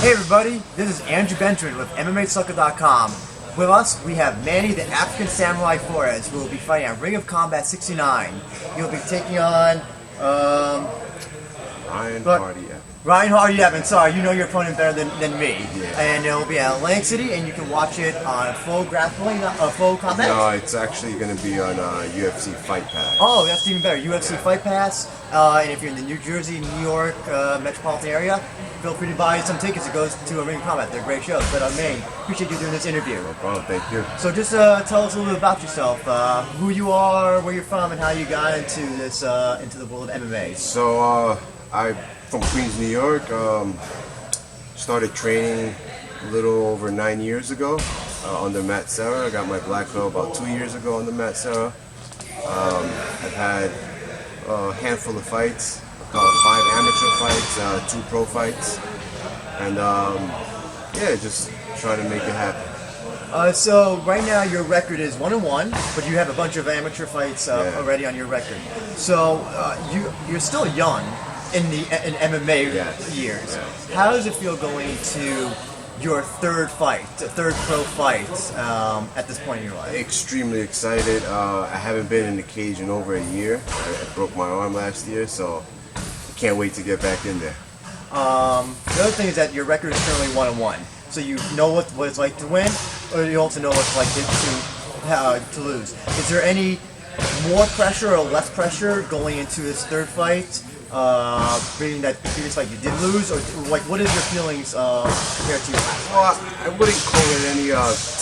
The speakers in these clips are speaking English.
Hey everybody, this is Andrew Bentry with MMAsucker.com. With us, we have Manny the African Samurai Flores, who will be fighting at Ring of Combat 69. He'll be taking on Ryan Hardy Evans. Sorry, you know your opponent better than me. Yeah. And it'll be at Atlantic City, and you can watch it on full grappling, full combat. No, it's actually going to be on UFC Fight Pass. Oh, that's even better. UFC Fight Pass. And if you're in the New Jersey, New York metropolitan area, feel free to buy some tickets. It goes to a Ring of Combat. They're great shows. But Maine, appreciate you doing this interview. No problem. Thank you. So just tell us a little bit about yourself, who you are, where you're from, and how you got into this into the world of MMA. So I'm from Queens, New York. Started training a little over 9 years ago under Matt Serra. I got my black belt about 2 years ago under Matt Serra. I've had a handful of fights, about 5 amateur fights, 2 pro fights, and yeah, just trying to make it happen. So right now your record is 1-1, but you have a bunch of amateur fights already on your record. So you're still young in MMA years. Yes. How does it feel going to your third pro fight at this point in your life? Extremely excited. I haven't been in the cage in over a year. I broke my arm last year, so I can't wait to get back in there. The other thing is that your record is currently 1-1. So you know what it's like to win, or you also know what it's like to lose. Is there any more pressure or less pressure going into this third fight? Being that previous fight you did lose, or like what is your feelings compared to your last fight? Well, I wouldn't call it any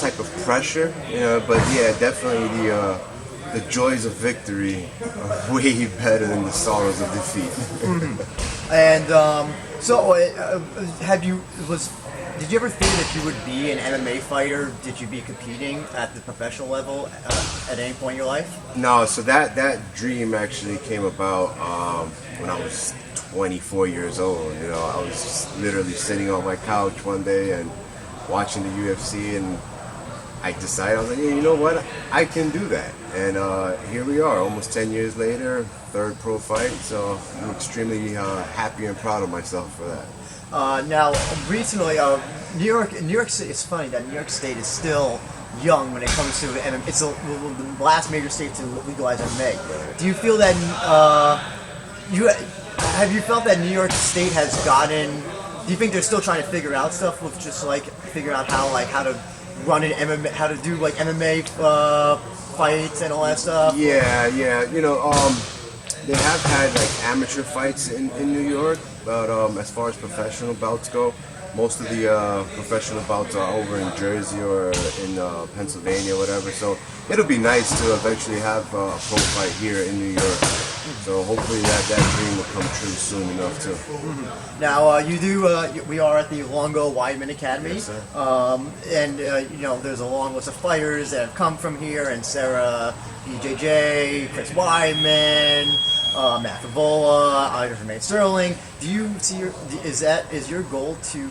type of pressure, you know, but yeah, definitely the joys of victory are way better than the sorrows of defeat. Mm-hmm. And so, did you ever think that you would be an MMA fighter? Did you be competing at the professional level at any point in your life? No, so that dream actually came about when I was 24 years old. You know, I was just literally sitting on my couch one day and watching the UFC, and I decided, I was like, hey, you know what, I can do that. And here we are, almost 10 years later, third pro fight. So I'm extremely happy and proud of myself for that. Now, recently, New York City. It's funny that New York State is still young when it comes to MMA. It's the last major state to legalize MMA. Do you feel that have you felt that New York State has gotten? Do you think they're still trying to figure out stuff with just like figure out how to run an MMA, how to do like MMA fights and all that stuff? Yeah. You know, they have had like amateur fights in New York, but as far as professional bouts go, most of the professional bouts are over in Jersey or in Pennsylvania, whatever. So it'll be nice to eventually have a pro fight here in New York. So hopefully that dream will come true soon enough too. Mm-hmm. Now we are at the Longo Weidman Academy, yes, sir. And you know there's a long list of fighters that have come from here, and Serra BJJ, Chris Whitman, Matt Flores, Jermaine Sterling. Do you see is your goal to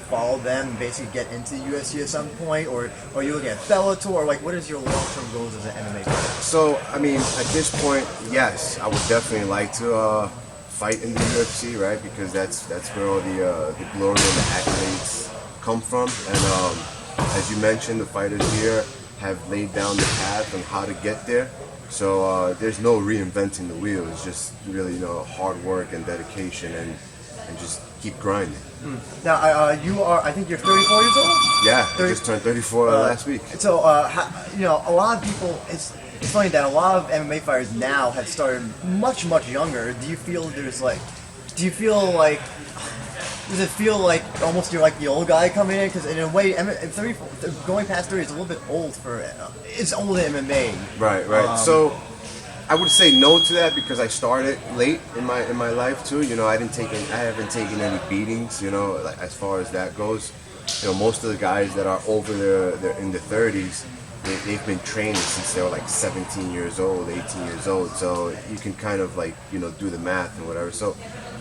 follow them and basically get into the UFC at some point, or are you looking at Bellator, or like what is your long-term goals as an MMA player? So I mean, at this point, yes, I would definitely like to fight in the UFC, right? Because that's where all the glory and the accolades come from. And as you mentioned, the fighters here have laid down the path on how to get there. So there's no reinventing the wheel. It's just really, you know, hard work and dedication and just keep grinding. Now, I think you're 34 years old? Yeah, I just turned 34 last week. So, you know, a lot of people, it's funny that a lot of MMA fighters now have started much younger. Do you feel does it feel like almost you're like the old guy coming in? Because in a way, going past 30 is a little bit old for it's old in MMA. Right. So I would say no to that because I started late in my life too. You know, I haven't taken any beatings. You know, like, as far as that goes. You know, most of the guys that are over they're in their 30s. They've been training since they were like 17 years old, 18 years old. So you can kind of like, you know, do the math and whatever. So,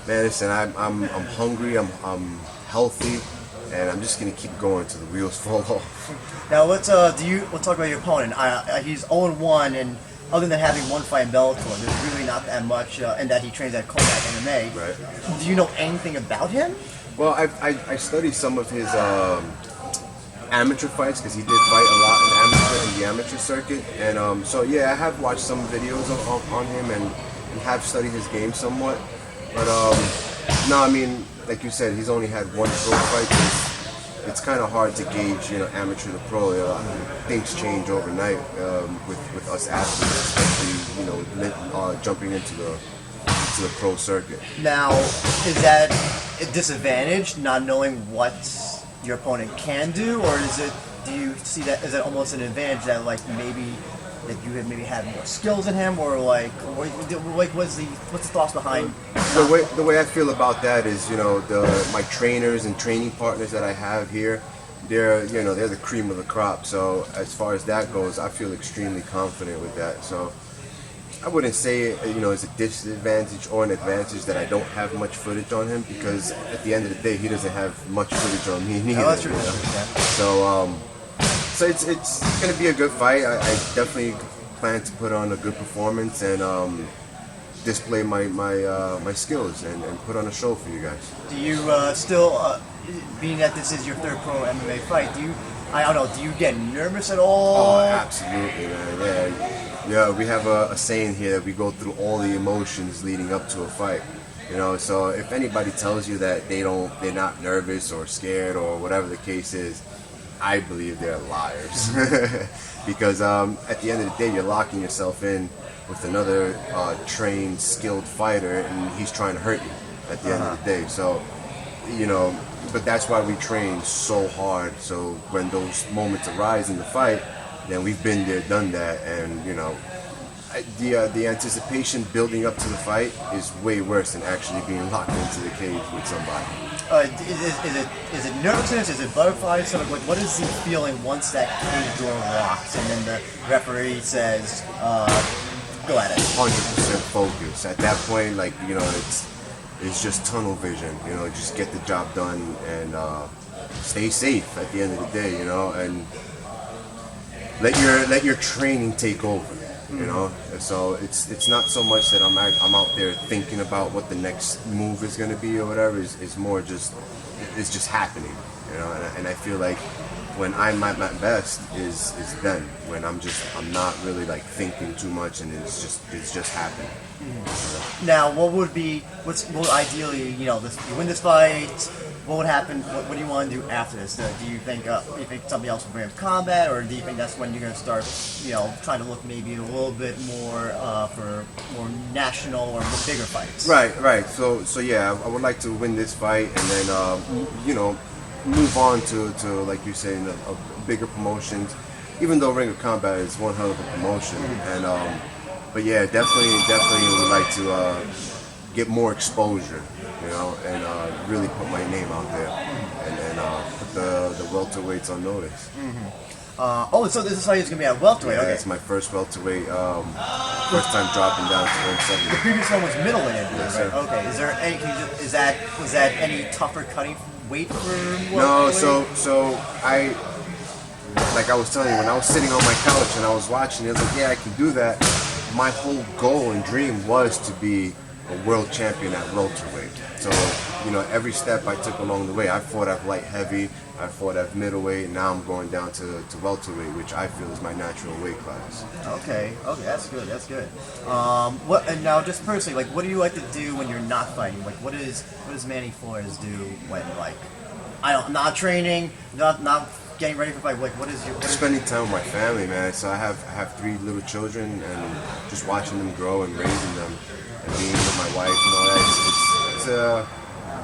man, listen, I'm hungry, I'm healthy, and I'm just gonna keep going till the wheels fall off. Now let's talk about your opponent. He's 0-1, and other than having one fight in Bellator, there's really not that much, and that he trains at Combat MMA. Right. Do you know anything about him? Well, I studied some of his amateur fights because he did fight a lot in the amateur circuit, and so yeah, I have watched some videos on him and have studied his game somewhat. But no, I mean, like you said, he's only had one pro fight. It's kind of hard to gauge, amateur to pro. Things change overnight with us athletes, especially jumping into the pro circuit. Now, is that a disadvantage, not knowing what your opponent can do, or do you see that as almost an advantage that maybe that you have maybe had more skills in him, or what's the thoughts behind? The way I feel about that is, my trainers and training partners that I have here, they're the cream of the crop. So as far as that goes, I feel extremely confident with that. So I wouldn't say it's a disadvantage or an advantage that I don't have much footage on him, because at the end of the day, he doesn't have much footage on me neither. Oh, that's true. Yeah. So it's going to be a good fight. I definitely plan to put on a good performance and display my skills and put on a show for you guys. Do you still, being that this is your third pro MMA fight, do you get nervous at all? Oh, absolutely, man. Yeah, we have a saying here that we go through all the emotions leading up to a fight. So if anybody tells you that they're not nervous or scared or whatever the case is, I believe they're liars. Because at the end of the day, you're locking yourself in with another trained, skilled fighter, and he's trying to hurt you at the end of the day. So, but that's why we train so hard. So when those moments arise in the fight, then we've been there, done that, and the anticipation building up to the fight is way worse than actually being locked into the cage with somebody. Is it nervousness? Is it butterflies? What is the feeling once that cage door locks and then the referee says, "Go at it"? 100% focus. At that point, it's just tunnel vision. Just get the job done and stay safe at the end of the day. And let your training take over. So it's not so much that I'm out there thinking about what the next move is going to be or whatever. It's more just it's just happening. And I feel like when I'm at my best is then when I'm not really thinking too much, and it's just happening. Now, what ideally, you win this fight, what would happen? What do you want to do after this? Do you think somebody else will bring up combat, or do you think that's when you're going to start, trying to look maybe a little bit more for more national or more bigger fights? Right. So yeah, I would like to win this fight, and then move on to like you say, a bigger promotions. Even though Ring of Combat is one hell of a promotion, and but yeah, definitely would like to get more exposure, and really put my name out there, and put the welterweights on notice. So this fight is gonna be at welterweight. Yeah, Okay. it's my first welterweight. First time dropping down to 170. The previous one was middleweight, I believe, Yes, right? sir. Okay. Is there any? Was that any tougher cutting weight for welterweight? No, so like I was telling you, when I was sitting on my couch and I was watching, it was like, yeah, I can do that. My whole goal and dream was to be a world champion at welterweight. So, every step I took along the way, I fought at light heavy, I fought at middleweight, and now I'm going down to welterweight, which I feel is my natural weight class. Okay, that's good. And now, just personally, what do you like to do when you're not fighting? What does Manny Flores do when I'm not training, not getting ready for fight? What is your? Spending time with my family, man. So I have 3 little children, and just watching them grow and raising them, and being with my wife and all that.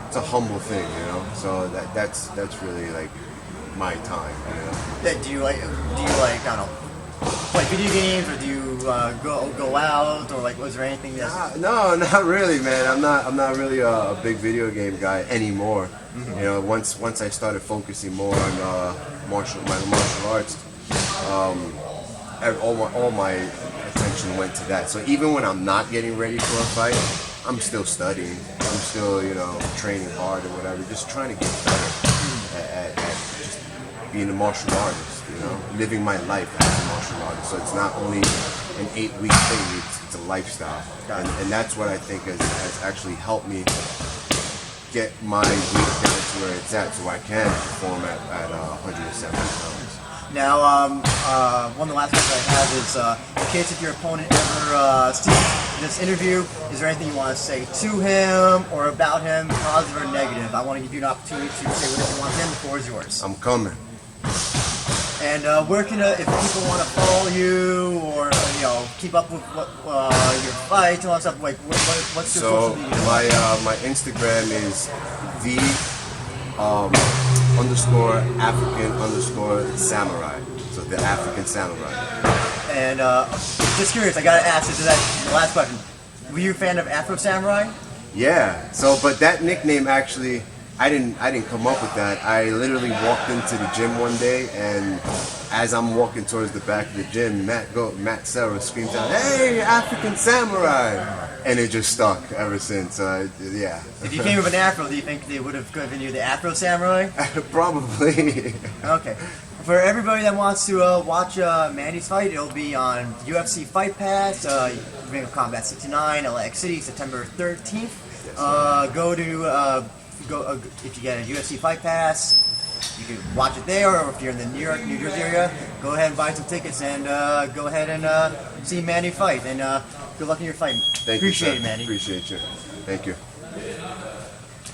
It's a humble thing, So that's really my time, Do you like I don't know, play video games, or do you go out, or was there anything that's? No, not really, man. I'm not really a big video game guy anymore. Mm-hmm. Once I started focusing more on martial arts, all my attention went to that. So even when I'm not getting ready for a fight, I'm still studying. I'm still training hard or whatever, just trying to get better at just being a martial artist, you know, living my life as a martial artist. So it's not only an 8-week thing, it's a lifestyle. And that's what I think has actually helped me get my weight down to where it's at, so I can perform at 170 pounds. Now, one of the last questions I have is, in case if your opponent ever sees this interview, is there anything you want to say to him or about him, positive or negative? I want to give you an opportunity to say whatever you want to him. The floor is yours. I'm coming. And where can, if people want to follow you or keep up with what your fights and all that stuff, like what's your social media? My Instagram is the _African_samurai. So the African Samurai. And just curious, I gotta ask this. The last question. Were you a fan of Afro Samurai? Yeah. So, but that nickname actually, I didn't come up with that. I literally walked into the gym one day, and as I'm walking towards the back of the gym, Matt Serra screams out, "Hey, African Samurai!" And it just stuck ever since. Yeah. If you came with an Afro, do you think they would have given you the Afro Samurai? Probably. Okay. For everybody that wants to watch Manny's fight, it'll be on UFC Fight Pass, Ring of Combat 69, LAX City, September 13th. If you get a UFC Fight Pass, you can watch it there, or if you're in the New York, New Jersey area, go ahead and buy some tickets and go ahead and see Manny fight. And good luck in your fight. Thank you, Appreciate sir. it, Manny. Appreciate you. Thank you.